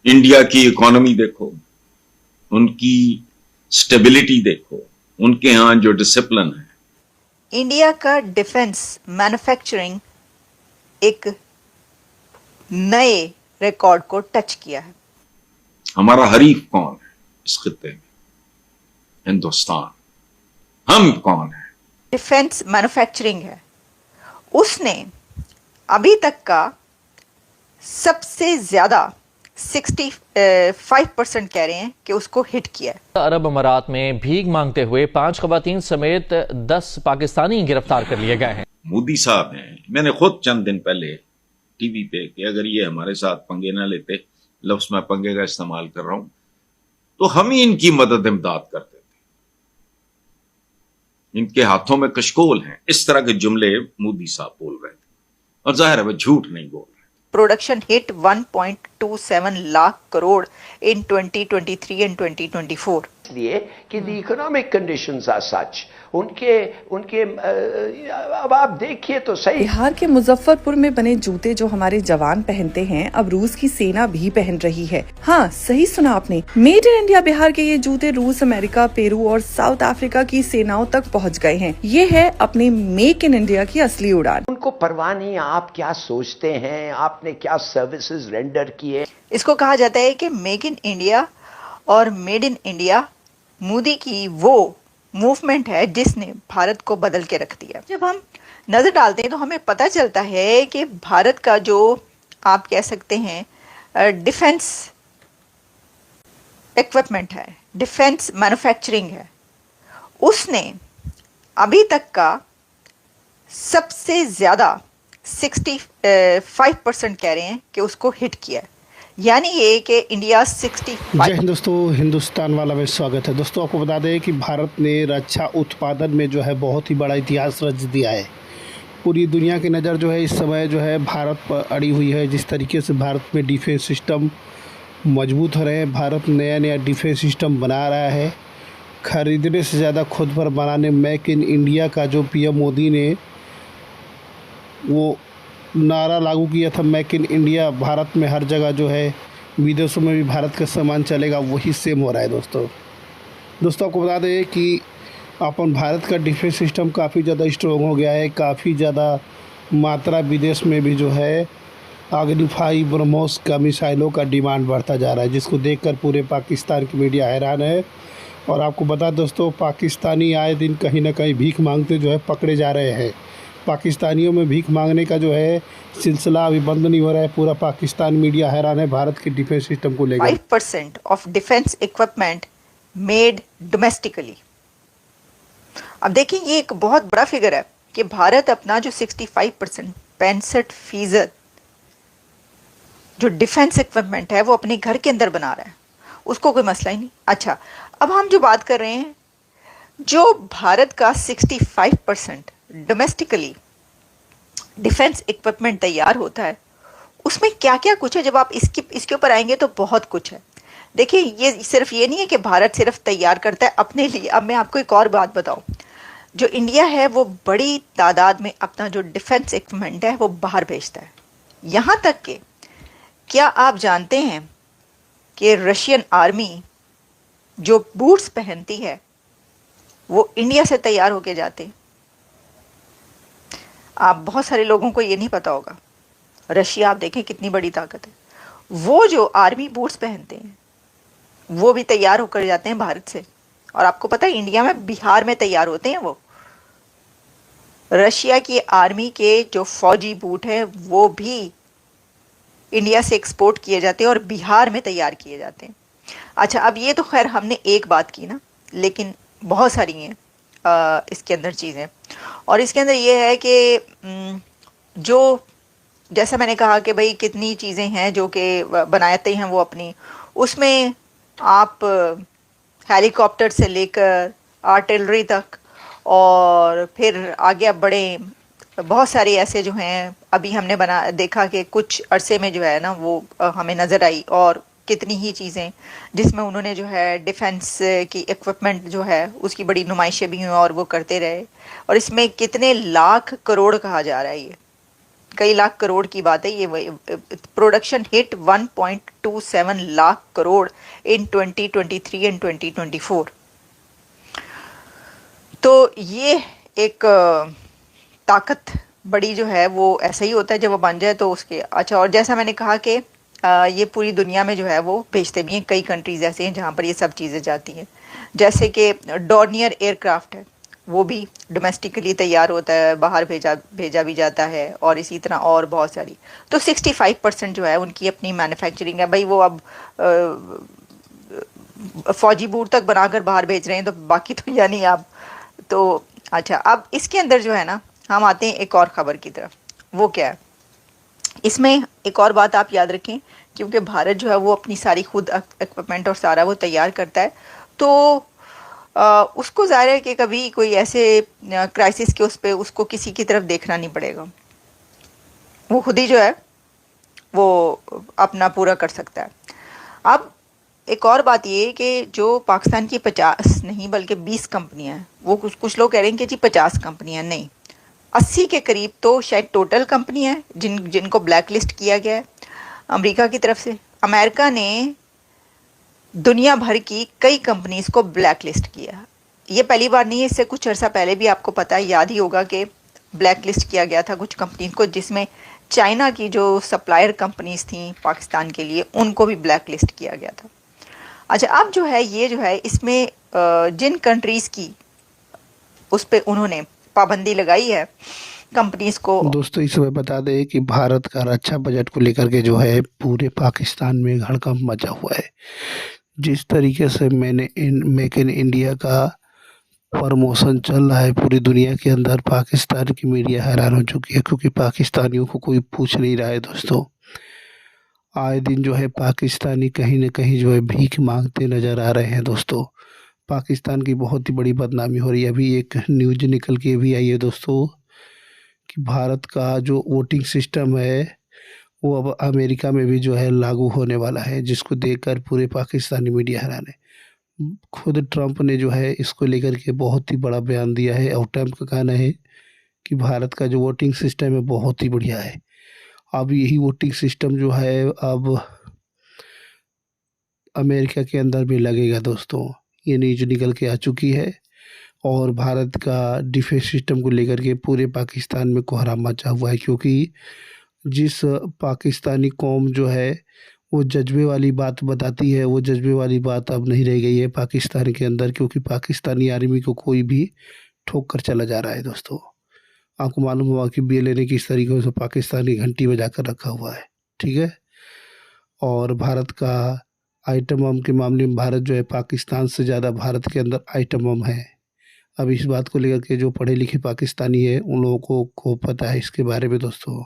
India की economy देखो, उनकी स्टेबिलिटी देखो, उनके यहां जो डिसिप्लिन है। इंडिया का डिफेंस मैन्युफैक्चरिंग एक नए रिकॉर्ड को टच किया है। हमारा हरीफ कौन है इस खित्ते में? हिंदुस्तान। हम कौन है? डिफेंस मैन्युफैक्चरिंग है, उसने अभी तक का सबसे ज्यादा 65% कह रहे हैं कि उसको हिट किया है। अरब अमारात में भीख मांगते हुए 5 खवातीन समेत 10 पाकिस्तानी गिरफ्तार कर लिए गए हैं। मोदी साहब हैं, मैंने खुद चंद दिन पहले टीवी पे कि अगर ये हमारे साथ पंगे ना लेते, लफ्ज मैं पंगे का इस्तेमाल कर रहा हूं, तो हम ही इनकी मदद इमदाद करते थे। इनके हाथों में कशकोल हैं, इस तरह के जुमले मोदी साहब बोल रहे थे, और जाहिर है वो झूठ नहीं बोल रहे। Production hit 1.27 lakh crore in 2023 and 2024। इसलिए कि the economic conditions are such, उनके उनके अब आप देखिए तो सही। बिहार के मुजफ्फरपुर में बने जूते जो हमारे जवान पहनते हैं, अब रूस की सेना भी पहन रही है। हाँ, सही सुना आपने, मेड इन इंडिया बिहार के ये जूते रूस, अमेरिका, पेरू और साउथ अफ्रीका की सेनाओं तक पहुँच गए हैं। ये है अपने मेक इन इंडिया की असली उड़ान। उनको परवाह नहीं आप क्या सोचते हैं, आपने क्या सर्विसेज रेंडर किए। इसको कहा जाता है कि मेक इन इंडिया और मेड इन इंडिया मोदी की वो मूवमेंट है जिसने भारत को बदल के रख दिया। जब हम नजर डालते हैं तो हमें पता चलता है कि भारत का जो आप कह सकते हैं डिफेंस इक्विपमेंट है, डिफेंस मैन्युफैक्चरिंग है, उसने अभी तक का सबसे ज्यादा 65% कह रहे हैं कि उसको हिट किया है। यानी ये कि इंडिया 65। जय हिंद दोस्तों, हिंदुस्तान वाला में स्वागत है। दोस्तों आपको बता दें कि भारत ने रक्षा उत्पादन में जो है बहुत ही बड़ा इतिहास रच दिया है। पूरी दुनिया की नज़र जो है इस समय जो है भारत पर अड़ी हुई है। जिस तरीके से भारत में डिफेंस सिस्टम मजबूत हो रहे हैं, भारत नया नया डिफेंस सिस्टम बना रहा है, खरीदने से ज़्यादा खुद पर बनाने। मेक इन इंडिया का जो पीएम मोदी ने वो नारा लागू किया था, मेक इन इंडिया, भारत में हर जगह जो है, विदेशों में भी भारत का सामान चलेगा, वही सेम हो रहा है। दोस्तों आपको बता दें कि अपन भारत का डिफेंस सिस्टम काफ़ी ज़्यादा स्ट्रॉन्ग हो गया है। काफ़ी ज़्यादा मात्रा विदेश में भी जो है अग्नि ब्रह्मोस का मिसाइलों का डिमांड बढ़ता जा रहा है, जिसको देखकर पूरे पाकिस्तान की मीडिया हैरान है। और आपको बता दोस्तों, पाकिस्तानी आए दिन कहीं ना कहीं भीख मांगते जो है पकड़े जा रहे हैं। पाकिस्तानियों में भीख मांगने का जो है सिलसिला अभी बंद नहीं हो रहा है। पूरा पाकिस्तान मीडिया हैरान है भारत के डिफेंस सिस्टम को लेकर। 5% of defence equipment made domestically. अब देखिए ये एक बहुत बड़ा फिगर है कि भारत अपना जो 65%, 65% जो डिफेंस इक्विपमेंट है वो अपने घर के अंदर बना रहा है, उसको कोई मसला ही नहीं। अच्छा, अब हम जो बात कर रहे हैं, जो भारत का 65% डोमेस्टिकली डिफेंस इक्विपमेंट तैयार होता है, उसमें क्या क्या कुछ है। जब आप इसके ऊपर आएंगे तो बहुत कुछ है। देखिए ये सिर्फ ये नहीं है कि भारत सिर्फ तैयार करता है अपने लिए। अब मैं आपको एक और बात बताऊं, जो इंडिया है वो बड़ी तादाद में अपना जो डिफेंस इक्विपमेंट है वो बाहर भेजता है। यहां तक कि क्या आप जानते हैं कि रशियन आर्मी जो बूट्स पहनती है वो इंडिया से तैयार होके जाते हैं। आप बहुत सारे लोगों को ये नहीं पता होगा, रशिया आप देखें कितनी बड़ी ताकत है, वो जो आर्मी बूट्स पहनते हैं वो भी तैयार होकर जाते हैं भारत से। और आपको पता है इंडिया में बिहार में तैयार होते हैं वो। रशिया की आर्मी के जो फौजी बूट हैं वो भी इंडिया से एक्सपोर्ट किए जाते हैं और बिहार में तैयार किए जाते हैं। अच्छा, अब ये तो खैर हमने एक बात की ना, लेकिन बहुत सारी हैं इसके अंदर चीज़ें। और इसके अंदर ये है कि जो जैसा मैंने कहा कि भाई कितनी चीज़ें हैं जो कि बनाते हैं वो अपनी, उसमें आप हेलीकॉप्टर से लेकर आर्टिलरी तक, और फिर आगे बढ़े बहुत सारे ऐसे जो हैं अभी हमने देखा कि कुछ अरसे में जो है ना वो हमें नज़र आई, और कितनी ही चीज़ें जिसमें उन्होंने जो है डिफेंस की इक्विपमेंट जो है उसकी बड़ी नुमाइशें भी हुई और वो करते रहे। और इसमें कितने लाख करोड़ कहा जा रहा है ये। कई लाख करोड़ की बात है ये। Production hit 1.27 lakh crore in 2023 and 2024। तो ये एक ताकत बड़ी जो है वो ऐसा ही होता है जब वो बन जाए तो उसके। अच्छा, और जैसा मैंने कहा कि ये पूरी दुनिया में जो है वो भेजते भी हैं। कई कंट्रीज ऐसे हैं जहाँ पर ये सब चीज़ें जाती हैं, जैसे कि डॉर्नियर एयरक्राफ्ट है, वो भी डोमेस्टिकली तैयार होता है, बाहर भेजा भी जाता है, और इसी तरह और बहुत सारी। तो 65% जो है उनकी अपनी मैन्युफैक्चरिंग है भाई। वो अब फौजी बूट तक बनाकर बाहर भेज रहे हैं, तो बाकी तो यानी आप तो। अच्छा, अब इसके अंदर जो है ना, हम आते हैं एक और ख़बर की तरफ। वो क्या है, इसमें एक और बात आप याद रखें, क्योंकि भारत जो है वो अपनी सारी खुद इक्विपमेंट और सारा वो तैयार करता है, तो उसको ज़ाहिर है कि कभी कोई ऐसे क्राइसिस के उस पे उसको किसी की तरफ देखना नहीं पड़ेगा। वो खुद ही जो है वो अपना पूरा कर सकता है। अब एक और बात ये कि जो पाकिस्तान की 50 नहीं बल्कि 20 कंपनियां हैं, वो कुछ लोग कह रहे हैं कि जी 50 कंपनियां नहीं, 80 के करीब तो शायद टोटल कंपनियां हैं जिनको ब्लैक लिस्ट किया गया है अमेरिका की तरफ से। अमेरिका ने दुनिया भर की कई कंपनीज को ब्लैक लिस्ट किया। ये पहली बार नहीं है, इससे कुछ अर्सा पहले भी आपको पता है, याद ही होगा कि ब्लैक लिस्ट किया गया था कुछ कंपनीज को, जिसमें चाइना की जो सप्लायर कंपनीज थी पाकिस्तान के लिए उनको भी ब्लैक लिस्ट किया गया था। अच्छा, अब जो है ये जो है इसमें जिन कंट्रीज़ की उस पर उन्होंने पाबंदी लगाई है कंपनीज को। दोस्तों इस समय बता दें कि भारत का रक्षा बजट को लेकर के जो है पूरे पाकिस्तान में हड़कंप मचा हुआ है। जिस तरीके से मेक इन इंडिया का प्रमोशन चल रहा है पूरी दुनिया के अंदर, पाकिस्तान की मीडिया हैरान हो चुकी है, क्योंकि पाकिस्तानियों को कोई पूछ नहीं रहा है दोस्तों। आए दिन जो है पाकिस्तानी कहीं न कहीं जो है भीख मांगते नज़र आ रहे हैं दोस्तों। पाकिस्तान की बहुत ही बड़ी बदनामी हो रही है। अभी एक न्यूज़ निकल के भी आई है दोस्तों कि भारत का जो वोटिंग सिस्टम है वो अब अमेरिका में भी जो है लागू होने वाला है, जिसको देखकर पूरे पाकिस्तानी मीडिया हैरान है। खुद ट्रंप ने जो है इसको लेकर के बहुत ही बड़ा बयान दिया है, और ट्रंप का कहना है कि भारत का जो वोटिंग सिस्टम है बहुत ही बढ़िया है। अब यही वोटिंग सिस्टम जो है अब अमेरिका के अंदर भी लगेगा दोस्तों। ये न्यूज़ निकल के आ चुकी है, और भारत का डिफेंस सिस्टम को लेकर के पूरे पाकिस्तान में कोहराम मचा हुआ है, क्योंकि जिस पाकिस्तानी कौम जो है वो जज्बे वाली बात बताती है, वो जज्बे वाली बात अब नहीं रह गई है पाकिस्तान के अंदर, क्योंकि पाकिस्तानी आर्मी को कोई भी ठोक कर चला जा रहा है दोस्तों। आपको मालूम हुआ कि BLA ने किस तरीके से पाकिस्तानी घंटी बजा कर रखा हुआ है, ठीक है। और भारत का आइटम बम के मामले में भारत जो है पाकिस्तान से ज़्यादा भारत के अंदर आइटम बम है। अब इस बात को लेकर के जो पढ़े लिखे पाकिस्तानी है उन लोगों को पता है इसके बारे में दोस्तों।